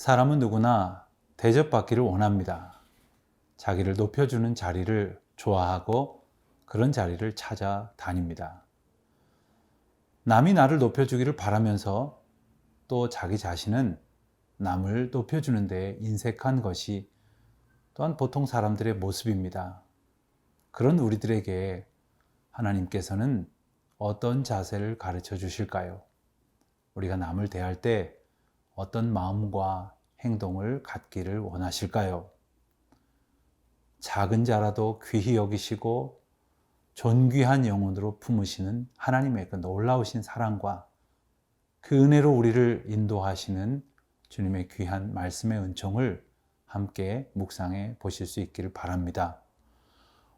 사람은 누구나 대접받기를 원합니다. 자기를 높여주는 자리를 좋아하고 그런 자리를 찾아다닙니다. 남이 나를 높여주기를 바라면서 또 자기 자신은 남을 높여주는 데 인색한 것이 또한 보통 사람들의 모습입니다. 그런 우리들에게 하나님께서는 어떤 자세를 가르쳐 주실까요? 우리가 남을 대할 때 어떤 마음과 행동을 갖기를 원하실까요? 작은 자라도 귀히 여기시고 존귀한 영혼으로 품으시는 하나님의 그 놀라우신 사랑과 그 은혜로 우리를 인도하시는 주님의 귀한 말씀의 은총을 함께 묵상해 보실 수 있기를 바랍니다.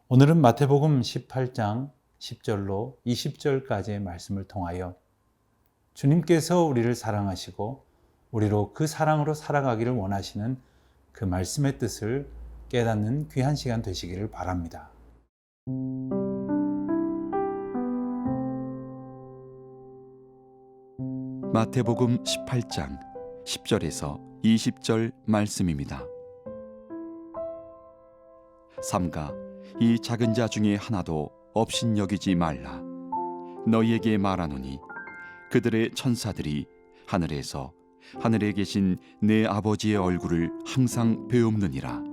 오늘은 마태복음 18장 10절로 20절까지의 말씀을 통하여 주님께서 우리를 사랑하시고 우리로 그 사랑으로 살아가기를 원하시는 그 말씀의 뜻을 깨닫는 귀한 시간 되시기를 바랍니다. 마태복음 18장 10절에서 20절 말씀입니다. 삼가 이 작은 자 중에 하나도 업신여기지 말라. 너희에게 말하노니 그들의 천사들이 하늘에 계신 내 아버지의 얼굴을 항상 배움느니라.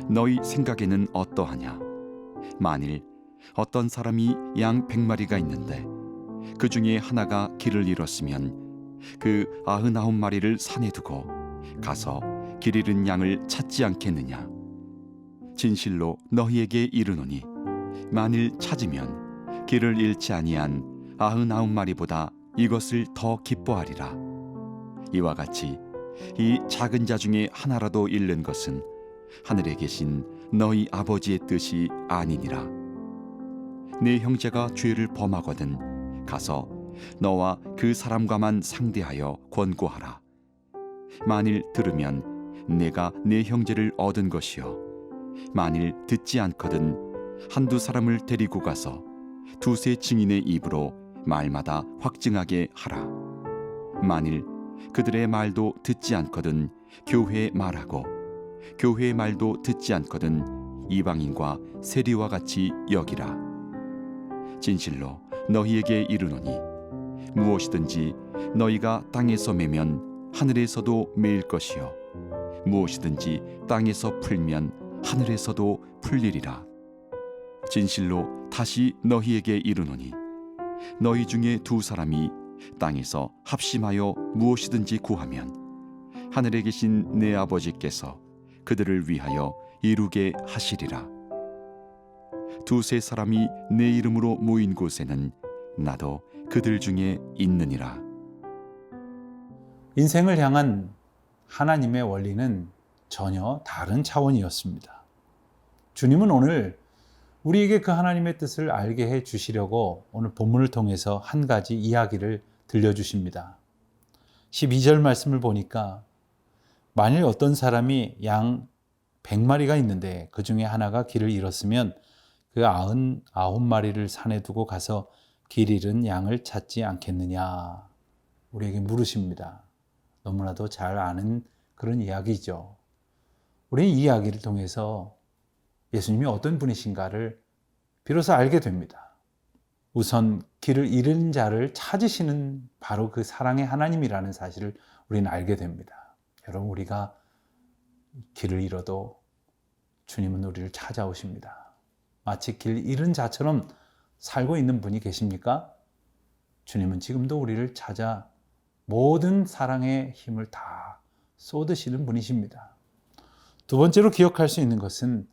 너희 생각에는 어떠하냐? 만일 어떤 사람이 양 100마리가 있는데 그 중에 하나가 길을 잃었으면 그 99마리를 산에 두고 가서 길 잃은 양을 찾지 않겠느냐? 진실로 너희에게 이르노니 만일 찾으면 길을 잃지 아니한 99마리보다 이것을 더 기뻐하리라. 이와 같이 이 작은 자 중에 하나라도 잃는 것은 하늘에 계신 너희 아버지의 뜻이 아니니라. 네 형제가 죄를 범하거든 가서 너와 그 사람과만 상대하여 권고하라. 만일 들으면 내가 네 형제를 얻은 것이요 만일 듣지 않거든 한두 사람을 데리고 가서 두세 증인의 입으로 말마다 확증하게 하라. 만일 그들의 말도 듣지 않거든 교회에 말하고 교회의 말도 듣지 않거든 이방인과 세리와 같이 여기라. 진실로 너희에게 이르노니 무엇이든지 너희가 땅에서 매면 하늘에서도 매일 것이요 무엇이든지 땅에서 풀면 하늘에서도 풀리리라. 진실로 다시 너희에게 이르노니 너희 중에 두 사람이 땅에서 합심하여 무엇이든지 구하면 하늘에 계신 내 아버지께서 그들을 위하여 이루게 하시리라. 두세 사람이 내 이름으로 모인 곳에는 나도 그들 중에 있느니라. 인생을 향한 하나님의 원리는 전혀 다른 차원이었습니다. 주님은 오늘 우리에게 그 하나님의 뜻을 알게 해 주시려고 오늘 본문을 통해서 한 가지 이야기를 들려주십니다. 12절 말씀을 보니까 만일 어떤 사람이 양 100마리가 있는데 그 중에 하나가 길을 잃었으면 그 99마리를 산에 두고 가서 길 잃은 양을 찾지 않겠느냐 우리에게 물으십니다. 너무나도 잘 아는 그런 이야기죠. 우리는 이 이야기를 통해서 예수님이 어떤 분이신가를 비로소 알게 됩니다. 우선 길을 잃은 자를 찾으시는 바로 그 사랑의 하나님이라는 사실을 우리는 알게 됩니다. 여러분, 우리가 길을 잃어도 주님은 우리를 찾아오십니다. 마치 길 잃은 자처럼 살고 있는 분이 계십니까? 주님은 지금도 우리를 찾아 모든 사랑의 힘을 다 쏟으시는 분이십니다. 두 번째로 기억할 수 있는 것은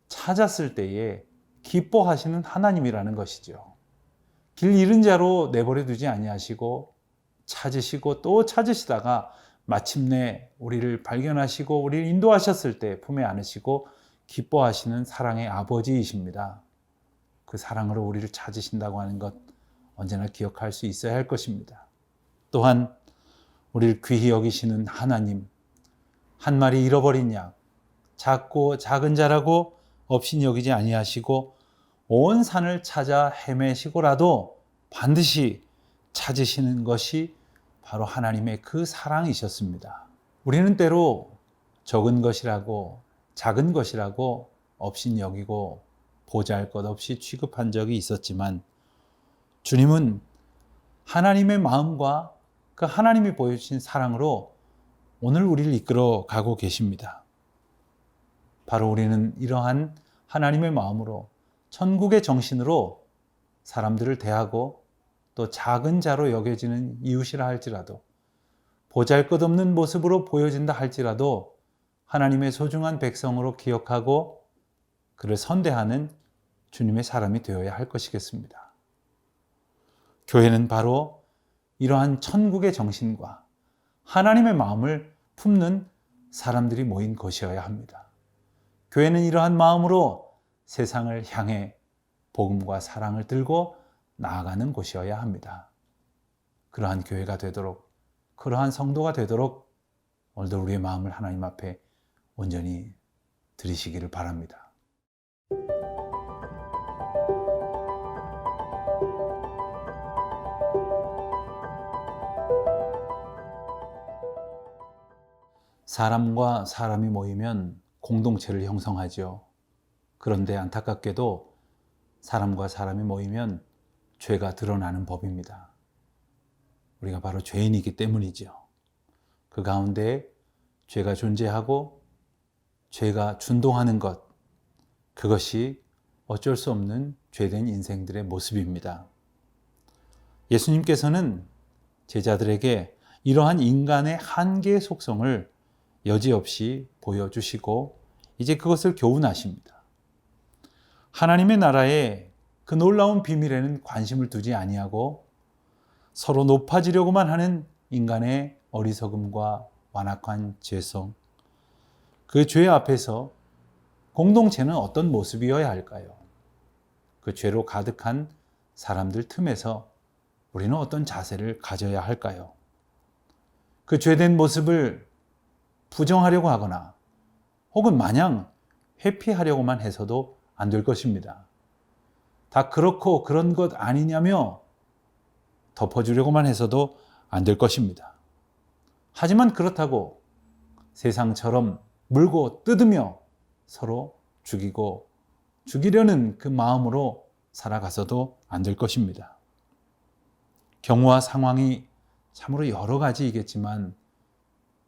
찾았을 때에 기뻐하시는 하나님이라는 것이죠. 길 잃은 자로 내버려 두지 아니하시고 찾으시고 또 찾으시다가 마침내 우리를 발견하시고 우리를 인도하셨을 때 품에 안으시고 기뻐하시는 사랑의 아버지이십니다. 그 사랑으로 우리를 찾으신다고 하는 것 언제나 기억할 수 있어야 할 것입니다. 또한 우리를 귀히 여기시는 하나님, 한 마리 잃어버린 양, 작고 작은 자라고 없인 여기지 아니하시고 온 산을 찾아 헤매시고라도 반드시 찾으시는 것이 바로 하나님의 그 사랑이셨습니다. 우리는 때로 적은 것이라고 작은 것이라고 업신여기고 보잘것없이 취급한 적이 있었지만 주님은 하나님의 마음과 그 하나님이 보여주신 사랑으로 오늘 우리를 이끌어 가고 계십니다. 바로 우리는 이러한 하나님의 마음으로 천국의 정신으로 사람들을 대하고 또 작은 자로 여겨지는 이웃이라 할지라도 보잘것없는 모습으로 보여진다 할지라도 하나님의 소중한 백성으로 기억하고 그를 선대하는 주님의 사람이 되어야 할 것이겠습니다. 교회는 바로 이러한 천국의 정신과 하나님의 마음을 품는 사람들이 모인 곳이어야 합니다. 교회는 이러한 마음으로 세상을 향해 복음과 사랑을 들고 나아가는 곳이어야 합니다. 그러한 교회가 되도록, 그러한 성도가 되도록 오늘도 우리의 마음을 하나님 앞에 온전히 드리시기를 바랍니다. 사람과 사람이 모이면 공동체를 형성하죠. 그런데 안타깝게도 사람과 사람이 모이면 죄가 드러나는 법입니다. 우리가 바로 죄인이기 때문이죠. 그 가운데 죄가 존재하고 죄가 준동하는 것, 그것이 어쩔 수 없는 죄된 인생들의 모습입니다. 예수님께서는 제자들에게 이러한 인간의 한계의 속성을 여지없이 보여주시고 이제 그것을 교훈하십니다. 하나님의 나라의 그 놀라운 비밀에는 관심을 두지 아니하고 서로 높아지려고만 하는 인간의 어리석음과 완악한 죄성, 그 죄 앞에서 공동체는 어떤 모습이어야 할까요? 그 죄로 가득한 사람들 틈에서 우리는 어떤 자세를 가져야 할까요? 그 죄된 모습을 부정하려고 하거나 혹은 마냥 회피하려고만 해서도 안 될 것입니다. 다 그렇고 그런 것 아니냐며 덮어주려고만 해서도 안 될 것입니다. 하지만 그렇다고 세상처럼 물고 뜯으며 서로 죽이고 죽이려는 그 마음으로 살아가서도 안 될 것입니다. 경우와 상황이 참으로 여러 가지이겠지만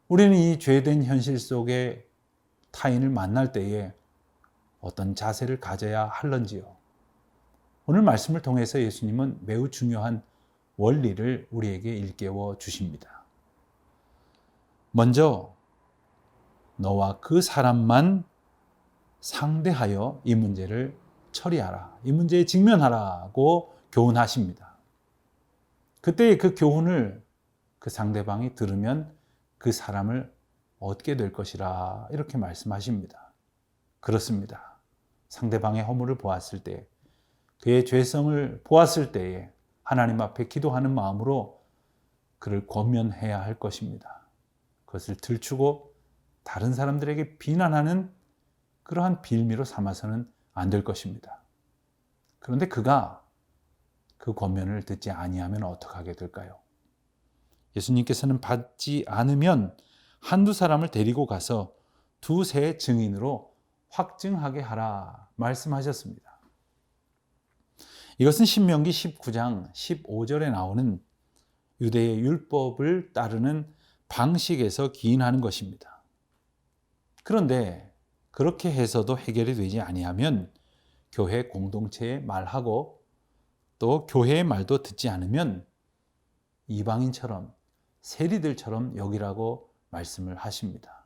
우리는 이 죄된 현실 속에 타인을 만날 때에 어떤 자세를 가져야 할런지요. 오늘 말씀을 통해서 예수님은 매우 중요한 원리를 우리에게 일깨워 주십니다. 먼저 너와 그 사람만 상대하여 이 문제를 처리하라. 이 문제에 직면하라고 교훈하십니다. 그때 그 교훈을 그 상대방이 들으면 그 사람을 얻게 될 것이라 이렇게 말씀하십니다. 그렇습니다. 상대방의 허물을 보았을 때, 그의 죄성을 보았을 때에 하나님 앞에 기도하는 마음으로 그를 권면해야 할 것입니다. 그것을 들추고 다른 사람들에게 비난하는 그러한 빌미로 삼아서는 안 될 것입니다. 그런데 그가 그 권면을 듣지 아니하면 어떻게 하게 될까요? 예수님께서는 받지 않으면 한두 사람을 데리고 가서 두세 증인으로 확증하게 하라 말씀하셨습니다. 이것은 신명기 19장 15절에 나오는 유대의 율법을 따르는 방식에서 기인하는 것입니다. 그런데 그렇게 해서도 해결이 되지 아니하면 교회 공동체에 말하고 또 교회의 말도 듣지 않으면 이방인처럼 세리들처럼 여기라고 말씀을 하십니다.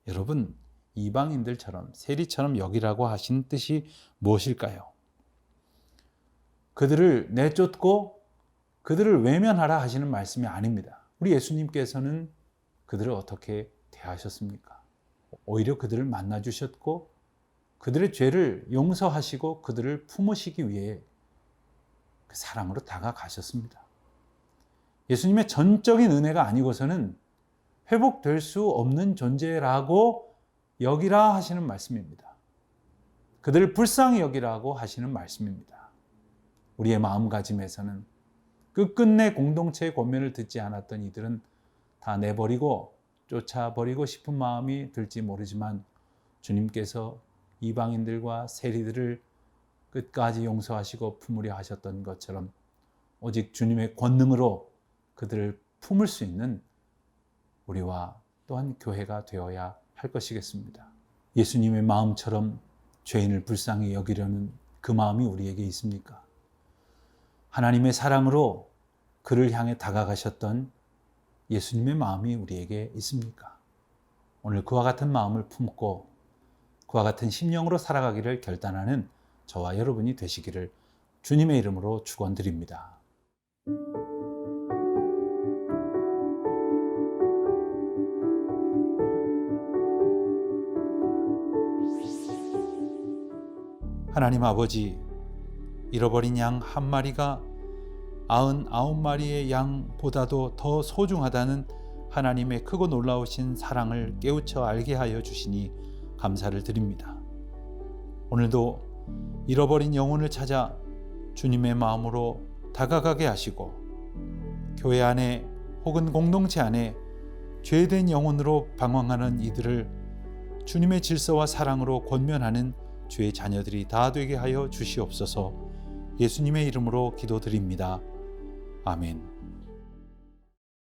여러분, 이방인들처럼 세리처럼 여기라고 하신 뜻이 무엇일까요? 그들을 내쫓고 그들을 외면하라 하시는 말씀이 아닙니다. 우리 예수님께서는 그들을 어떻게 대하셨습니까? 오히려 그들을 만나주셨고 그들의 죄를 용서하시고 그들을 품으시기 위해 그 사랑으로 다가가셨습니다. 예수님의 전적인 은혜가 아니고서는 회복될 수 없는 존재라고 여기라 하시는 말씀입니다. 그들을 불쌍히 여기라고 하시는 말씀입니다. 우리의 마음가짐에서는 끝끝내 공동체의 권면을 듣지 않았던 이들은 다 내버리고 쫓아버리고 싶은 마음이 들지 모르지만 주님께서 이방인들과 세리들을 끝까지 용서하시고 품으려 하셨던 것처럼 오직 주님의 권능으로 그들을 품을 수 있는 우리와 또한 교회가 되어야 할 것이겠습니다. 예수님의 마음처럼 죄인을 불쌍히 여기려는 그 마음이 우리에게 있습니까? 하나님의 사랑으로 그를 향해 다가가셨던 예수님의 마음이 우리에게 있습니까? 오늘 그와 같은 마음을 품고 그와 같은 심령으로 살아가기를 결단하는 저와 여러분이 되시기를 주님의 이름으로 축원드립니다. 하나님 아버지, 잃어버린 양 한 마리가 99마리의 양보다도 더 소중하다는 하나님의 크고 놀라우신 사랑을 깨우쳐 알게 하여 주시니 감사를 드립니다. 오늘도 잃어버린 영혼을 찾아 주님의 마음으로 다가가게 하시고 교회 안에 혹은 공동체 안에 죄된 영혼으로 방황하는 이들을 주님의 질서와 사랑으로 권면하는 주의 자녀들이 다 되게 하여 주시옵소서. 예수님의 이름으로 기도드립니다. 아멘.